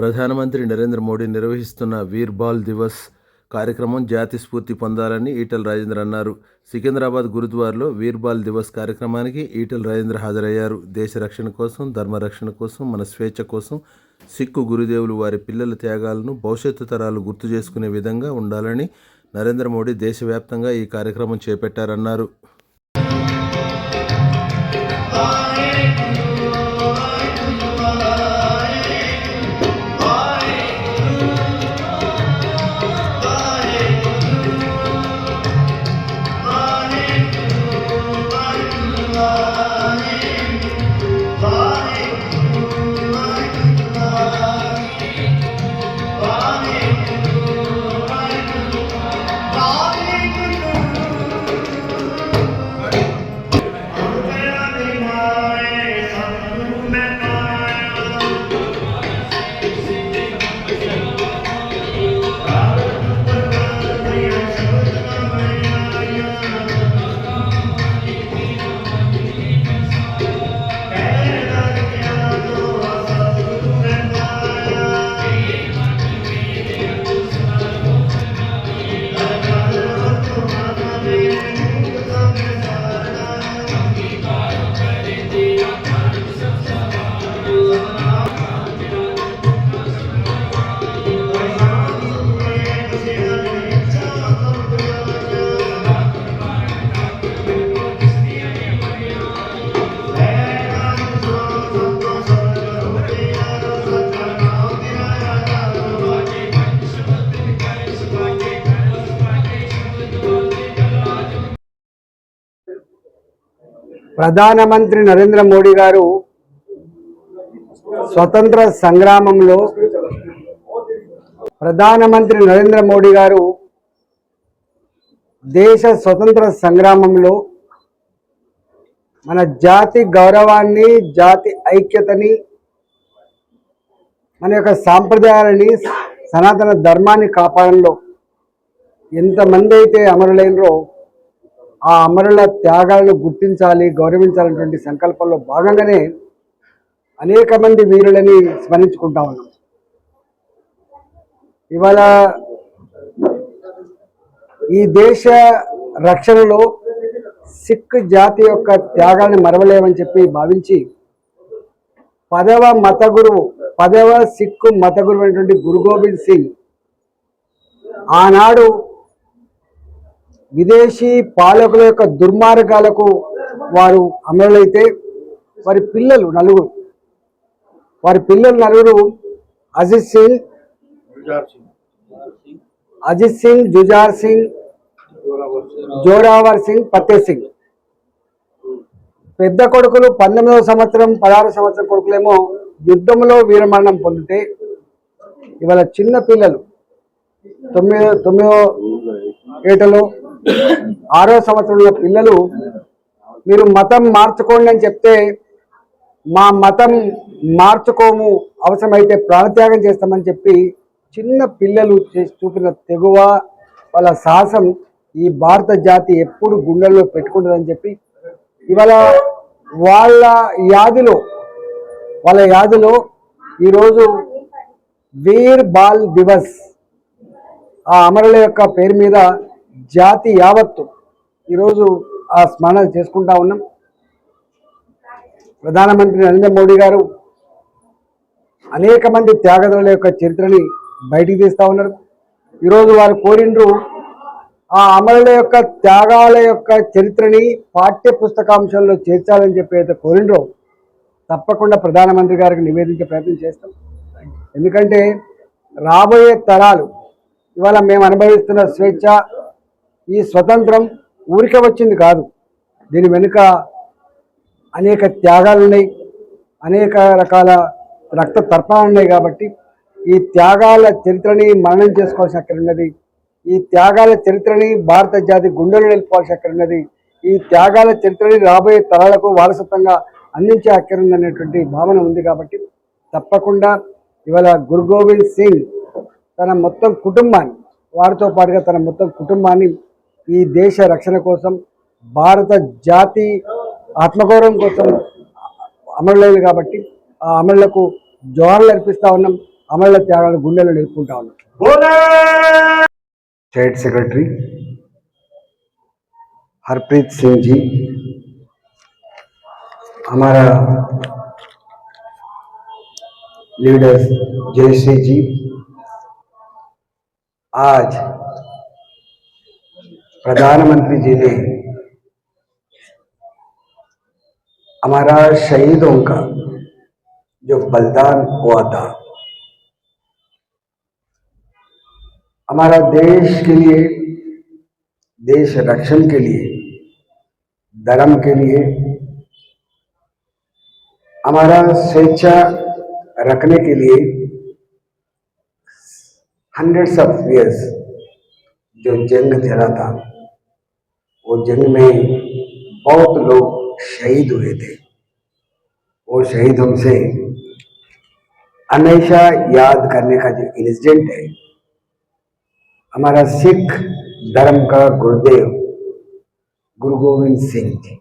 ప్రధానమంత్రి నరేంద్ర మోడీ నిర్వహిస్తున్న వీర్ బాల్ దివస్ కార్యక్రమం జాతి స్ఫూర్తి పొందాలని ఈటెల రాజేందర్ అన్నారు. సికింద్రాబాద్ గురుద్వారాలో వీర్ బాల్ దివస్ కార్యక్రమానికి ఈటెల రాజేందర్ హాజరయ్యారు. దేశ రక్షణ కోసం, ధర్మ రక్షణ కోసం, మన స్వేచ్ఛ కోసం సిక్కు గురుదేవులు వారి పిల్లల త్యాగాలను భవిష్యత్తు తరాలు గుర్తు చేసుకునే విధంగా ఉండాలని నరేంద్ర మోడీ దేశవ్యాప్తంగా ఈ కార్యక్రమం చేపట్టారన్నారు. ప్రధానమంత్రి నరేంద్ర మోడీ గారు స్వతంత్ర సంగ్రామంలో దేశ స్వతంత్ర సంగ్రామంలో మన జాతి గౌరవాన్ని, జాతి ఐక్యతని, మన యొక్క సాంప్రదాయాలని, సనాతన ధర్మాన్ని కాపాడంలో ఎంతమంది అయితే అమరులైనరో ఆ అమరుల త్యాగాలను గుర్తించాలి, గౌరవించాలనేటువంటి సంకల్పంలో భాగంగానే అనేక మంది వీరులని స్మరించుకుంటా ఉన్నాం. ఇవాళ ఈ దేశ రక్షణలో సిక్ జాతి యొక్క త్యాగాన్ని మరవలేమని చెప్పి భావించి పదవ సిక్కు మత గురువు అయినటువంటి గురు గోబింద్ సింగ్ ఆనాడు విదేశీ పాలకుల యొక్క దుర్మార్గాలకు వారు అమరులైతే వారి పిల్లలు నలుగురు అజిత్ సింగ్, జుజార్ సింగ్, జోరావర్ సింగ్, ఫతేహ్ సింగ్. పెద్ద కొడుకులు 19వ సంవత్సరం, 16వ సంవత్సరం కొడుకులేమో యుద్ధంలో వీరమరణం పొందితే ఇవాళ చిన్న పిల్లలు 9వ ఏటలో 6వ సంవత్సరంలో పిల్లలు మీరు మతం మార్చుకోండి అని చెప్తే మా మతం మార్చుకోము, అవసరమైతే ప్రాణత్యాగం చేస్తామని చెప్పి చిన్న పిల్లలు చూపిన తెగువ, వాళ్ళ సాహసం ఈ భారత జాతి ఎప్పుడు గుండెల్లో పెట్టుకుంటుందని చెప్పి ఇవాళ వాళ్ళ యాదిలో ఈరోజు వీర్ బాల్ దివస్ ఆ అమరుల యొక్క పేరు మీద జాతి యావత్తు ఈరోజు ఆ స్మరణ చేసుకుంటా ఉన్నాం. ప్రధానమంత్రి నరేంద్ర మోడీ గారు అనేక మంది త్యాగదారుల యొక్క చరిత్రని బయటికి తీస్తూ ఉన్నారు. ఈరోజు వారు కోరిండ్రు ఆ అమరుల యొక్క త్యాగాల యొక్క చరిత్రని పాఠ్య పుస్తకాంశంలో చేర్చాలని చెప్పి అయితే కోరిండ్రో తప్పకుండా ప్రధానమంత్రి గారికి నివేదించే ప్రయత్నం చేస్తాం. ఎందుకంటే రాబోయే తరాలు ఇవాళ మేము అనుభవిస్తున్న స్వేచ్ఛ, ఈ స్వతంత్రం ఊరికే వచ్చింది కాదు. దీని వెనుక అనేక త్యాగాలు ఉన్నాయి, అనేక రకాల రక్త తర్పణాలు ఉన్నాయి. కాబట్టి ఈ త్యాగాల చరిత్రని మననం చేసుకోవాల్సిన అక్కడ ఉన్నది. ఈ త్యాగాల చరిత్రని భారత జాతి గుండెలు నిలుపుకోవాల్సిన అక్కడ ఉన్నది. ఈ త్యాగాల చరిత్రని రాబోయే తరాలకు వారసత్వంగా అందించే అక్కడ ఉందనేటువంటి భావన ఉంది. కాబట్టి తప్పకుండా ఇవాళ గురు గోబింద్ సింగ్ తన మొత్తం కుటుంబాన్ని, వారితో పాటుగా తన మొత్తం కుటుంబాన్ని ఈ దేశ రక్షణ కోసం, భారత జాతి ఆత్మగౌరవం కోసం అమరులైంది. కాబట్టి ఆ అమరులకు జోహార్లు అర్పిస్తూ ఉన్నాం. అమరుల త్యాగాలు గుండెలు నిలుపుకుంటా ఉన్నాం. स्टेट सेक्रेटरी हरप्रीत सिंह जी, हमारा लीडर जयश्री जी, आज प्रधानमंत्री जी ने हमारा शहीदों का जो बलिदान हुआ था, हमारा देश के लिए, देश रक्षण के लिए, धर्म के लिए, हमारा स्वेच्छा रखने के लिए हंड्रेड्स ऑफ इयर्स जो जंग चला था, वो जंग में बहुत लोग शहीद हुए थे. वो शहीदों से हमेशा याद करने का जो इंसिडेंट है, हमारा सिख धर्म का गुरुदेव गुरु गोविंद सिंह जी,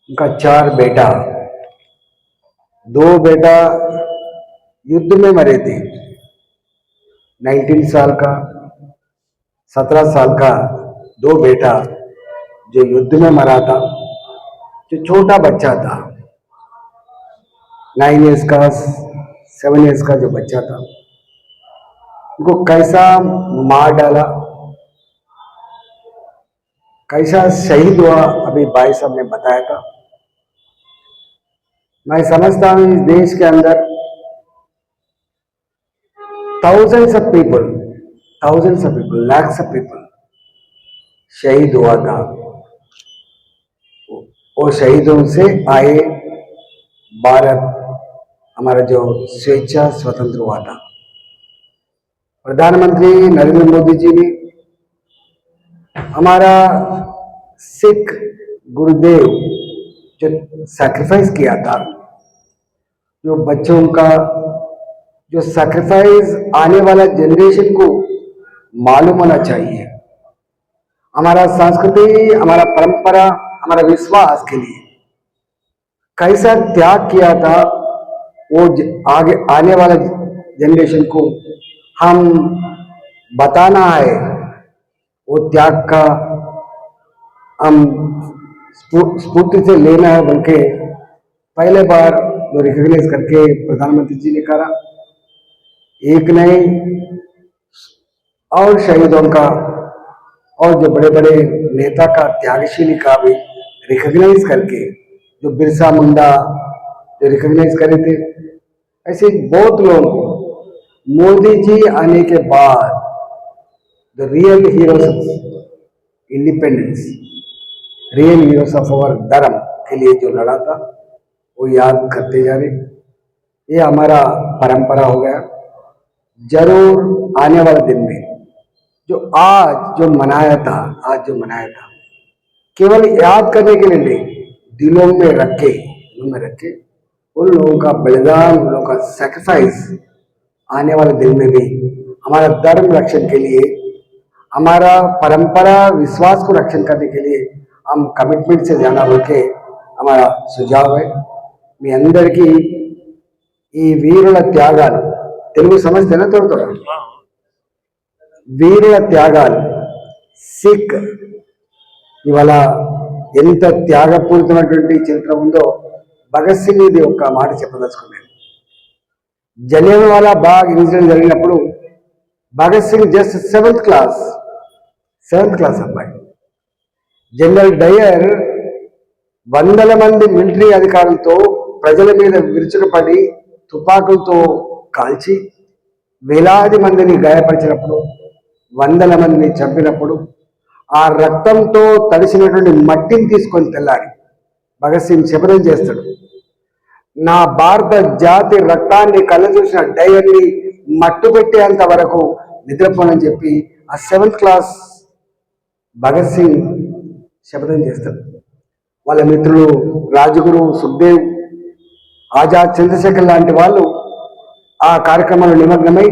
उनका 4 बेटा, 2 बेटा युद्ध में मरे थे. 19 साल का, 17 साल का 2 बेटा जो युद्ध में मरा था, जो छोटा बच्चा था, 9 इयर्स का, 7 इयर्स का जो बच्चा था, उनको कैसा मार डाला, कैसा शहीद हुआ, अभी भाई साहब ने बताया था. मैं समझता हूं इस देश के अंदर thousands of people, lakhs of people शहीद हुआ था. वो शहीदों से आए भारत, हमारा जो स्वेच्छा स्वतंत्र हुआ था. प्रधानमंत्री नरेंद्र मोदी जी ने हमारा सिख गुरुदेव जो सैक्रिफाइस किया था, जो बच्चों का जो सैक्रिफाइस आने वाला जनरेशन को मालूम होना चाहिए. हमारा संस्कृति, हमारा परंपरा, हमारा विश्वास के लिए कैसा त्याग किया था, वो आगे आने वाला जनरेशन को हम बताना है. वो त्याग का हम स्फूर्ति से लेना है, बल्कि पहले बार जो रिकॉग्नाइज करके प्रधानमंत्री जी ने कहा, एक नहीं और शहीदों का और जो बड़े बड़े नेता का, त्यागशीली का भी रिकॉग्नाइज करके, जो बिरसा मुंडा जो रिकॉग्नाइज करे थे, ऐसे बहुत लोगों को मोदी जी आने के बाद the real heroes of independence, real heroes of our धर्म के लिए जो लड़ा था, वो याद करते जा रहे. ये हमारा परंपरा हो गया. जरूर आने वाले दिन में जो आज जो मनाया था, केवल याद करने के लिए नहीं, दिलों में रखे उन लोगों का बलिदान, उन लोगों का सैक्रिफाइस आने वाले दिन में भी हमारा धर्म रक्षण के लिए, हमारा परंपरा विश्वास को रक्षण करने के लिए हम कमिटमेंट से जाना बोलके हमारा सुझाव है. మీ అందరికీ ఈ వీరుల త్యాగాలు, తెలుగు సమస్యనా తోడుతోడా, వీరుల త్యాగాలు, సిక్ ఇవాళ ఎంత త్యాగపూరితమైనటువంటి చరిత్ర ఉందో భగత్ సింగ్ ఇది ఒక మాట చెప్పదలుచుకున్నాను. జలియన్వాలా బాగ్ ఇన్సిడెంట్ జరిగినప్పుడు Bhagat Singh just 7th class అబ్బాయి. జనరల్ డయర్ వందల మంది మిలిటరీ అధికారులతో ప్రజల మీద విరుచుకుపడి తుపాకులతో కాల్చి వేలాది మందిని గాయపరిచినప్పుడు, వందల మందిని చంపినప్పుడు, ఆ రక్తంతో తడిసినటువంటి మట్టిని తీసుకొని తెల్లారి భగత్ సింగ్ శపథం చేస్తాడు, నా భారత జాతి రక్తాన్ని కళ్ళ చూసిన డయర్ని మట్టు పెట్టేంత వరకు నిద్రపోనని చెప్పి ఆ 7th క్లాస్ భగత్ సింగ్ శపథం చేస్తాడు. వాళ్ళ మిత్రులు రాజగురు, సుఖ్దేవ్, ఆజాద్, చంద్రశేఖర్ లాంటి వాళ్ళు ఆ కార్యక్రమంలో నిమగ్నమై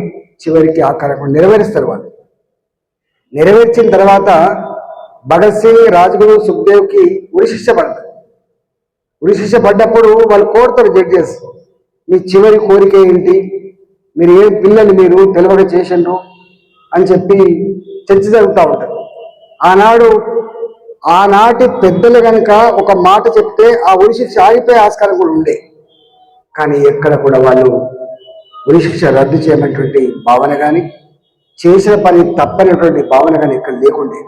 చివరికి ఆ కార్యక్రమం నెరవేరుస్తారు. వాళ్ళు నెరవేర్చిన తర్వాత భగత్ సింగ్, రాజగురు, సుఖ్దేవ్కి ఉరిశిక్ష పడతారు. ఉరిశిక్ష పడ్డప్పుడు వాళ్ళు కోరుతారు జడ్జెస్, మీ చివరి కోరిక ఏంటి, మీరు ఏం పిల్లలు మీరు తెలివక చేసిండ్రు అని చెప్పి చర్చ జరుగుతూ ఉంటుంది. ఆనాటి పెద్దలు కనుక ఒక మాట చెప్తే ఆ ఉరిశిక్ష ఆగిపోయే ఆస్కారం కూడా ఉండే. కానీ ఎక్కడ కూడా వాళ్ళు ఉరిశిక్ష రద్దు చేయనటువంటి భావన కానీ, చేసిన పని తప్పనటువంటి భావన కానీ ఇక్కడ లేకుండే.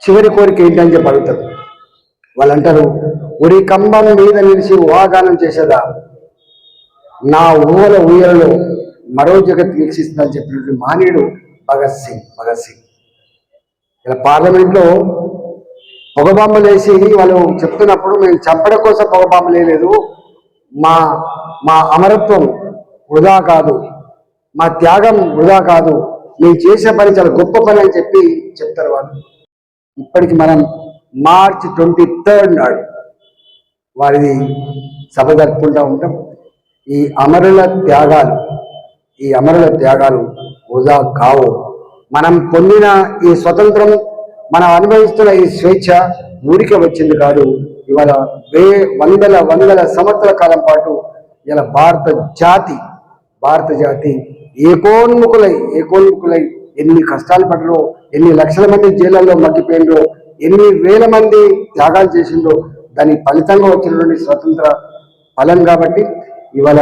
చివరి కోరిక ఏంటని చెప్పి అడుగుతారు. వాళ్ళు అంటారు, ఉరి కంబం మీద నిలిచి ఊహాగానం చేసేదా, నా ఊహల ఊయలలో మరో జగత్ వీక్షిస్తుందని చెప్పినటువంటి మానవుడు భగత్ సింగ్. ఇలా పార్లమెంట్లో పొగబాంబులు వేసి వాళ్ళు చెప్తున్నప్పుడు, మేము చంపడం కోసం పొగబాంబులు వేయలేదు, మా అమరత్వం వృధా కాదు, మా త్యాగం వృధా కాదు, మేము చేసే పని చాలా గొప్ప పని అని చెప్పి చెప్తారు వాళ్ళు. ఇప్పటికి మనం మార్చ్ 23 నాడు వారిది సభ జరుపుకుంటూ ఉంటాం. ఈ అమరుల త్యాగాలు వృధా కావు. మనం పొందిన ఈ స్వతంత్రం, మనం అనుభవిస్తున్న ఈ స్వేచ్ఛ ఊరికే వచ్చింది కాదు. ఇవాళ వందల సంవత్సరాల కాలం పాటు ఇలా భారత జాతి ఏకోన్ముఖులై ఎన్ని కష్టాలు పడ్డరో, ఎన్ని లక్షల మంది జైళ్ళల్లో మగ్గిపోయిండ్రో, ఎన్ని వేల మంది త్యాగాలు చేసిండ్రో, దాని ఫలితంగా వచ్చినటువంటి స్వతంత్ర ఫలం. కాబట్టి ఇవాళ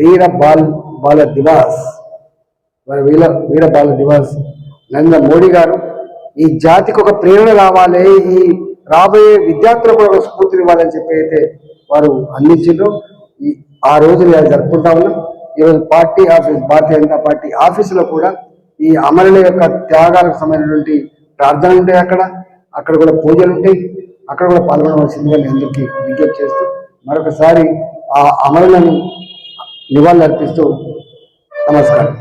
వీర బాల దివాస్ నరేంద్ర మోడీ గారు ఈ జాతికి ఒక ప్రేరణ రావాలి, ఈ రాబోయే విద్యార్థులకు కూడా ఒక స్ఫూర్తిని ఇవ్వాలని చెప్పి అయితే వారు అందించారు. ఆ రోజు నేను జరుపుకుంటా ఉన్నాం. ఈరోజు party office, Bharatiya Janata party ఆఫీసులో కూడా ఈ అమరుల యొక్క త్యాగాలకు సంబంధించినటువంటి ప్రార్థనలు ఉంటాయి. అక్కడ కూడా పూజలు ఉంటాయి. అక్కడ కూడా పాల్గొనవలసిందిగా నేను అందరికీ విజ్ఞప్తి చేస్తూ మరొకసారి ఆ అమరులను నివాళులు అర్పిస్తూ నమస్కారం.